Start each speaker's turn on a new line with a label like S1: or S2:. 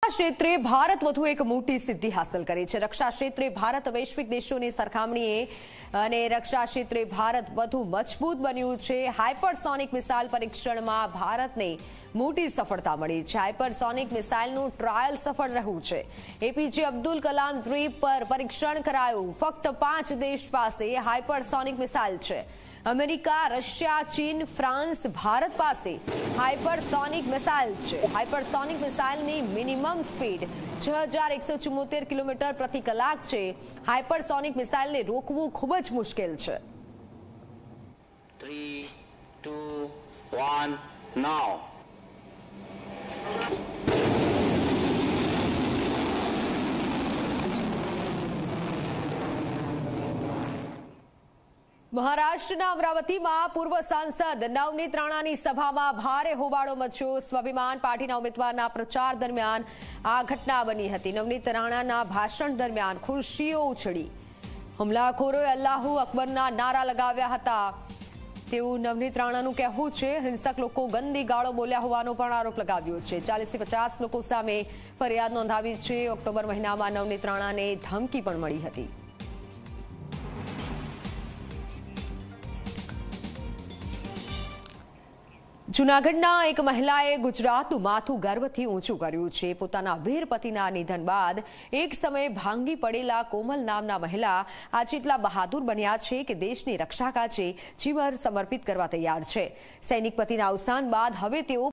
S1: ક્ષેત્રે ભારત વધુ એક મોટી સિદ્ધિ હાંસલ કરી છે। રક્ષા ક્ષેત્રે ભારત વૈશ્વિક દેશોની સરખામણીએ અને રક્ષા ક્ષેત્રે ભારત વધુ મજબૂત બન્યું છે। હાઇપરસોનિક મિસાઇલ પરીક્ષણમાં ભારતને મોટી સફળતા મળી છે। હાઇપરસોનિક મિસાઇલનું ટ્રાયલ સફળ રહ્યું છે। એપીજે અબ્દુલ કલામ દ્વીપ પર પરીક્ષણ કરાયું। ફક્ત 5 દેશ પાસે હાઇપરસોનિક મિસાઇલ છે। અમેરિકા, રશિયા, ચીન, ફ્રાન્સ, ભારત પાસે હાઇપરસોનિક મિસાઇલ છે। હાઇપરસોનિક મિસાઇલની મિનિમમ સ્પીડ 6174 કિલોમીટર પ્રતિ કલાક છે। હાઇપરસોનિક મિસાઇલને રોકવું ખૂબ જ મુશ્કેલ છે।
S2: 3, 2, 1, now.
S1: મહારાષ્ટ્રના અમરાવતીમાં પૂર્વ સાંસદ નવનીત રાણાની સભામાં ભારે હોબાળો મચ્યો। સ્વાભિમાન પાર્ટીના ઉમેદવારના પ્રચાર દરમિયાન આ ઘટના બની હતી। નવનીત રાણાના ભાષણ દરમિયાન ખુરશીઓ ઉછળી। હુમલાખોરોએ અલ્લાહુ અકબરના નારા લગાવ્યા હતા તેવું નવનીત રાણાનું કહેવું છે। હિંસક લોકો ગંદી ગાળો બોલ્યા હોવાનો પણ આરોપ લગાવ્યો છે। 40 થી 50 લોકો સામે ફરિયાદ નોંધાવી છે। ઓક્ટોબર મહિનામાં નવનીત રાણાને ધમકી પણ મળી હતી। જૂનાગઢના એક મહિલાએ ગુજરાતનું માથું ગર્વથી ઊંચું કર્યું છે। પોતાના વીર પતિના નિધન બાદ એક સમયે ભાંગી પડેલા કોમલ નામના મહિલા આજે એટલા બહાદુર બન્યા છે કે દેશની રક્ષા કાજે જીવન સમર્પિત કરવા તૈયાર છે। સૈનિક પતિના અવસાન બાદ હવે તેઓ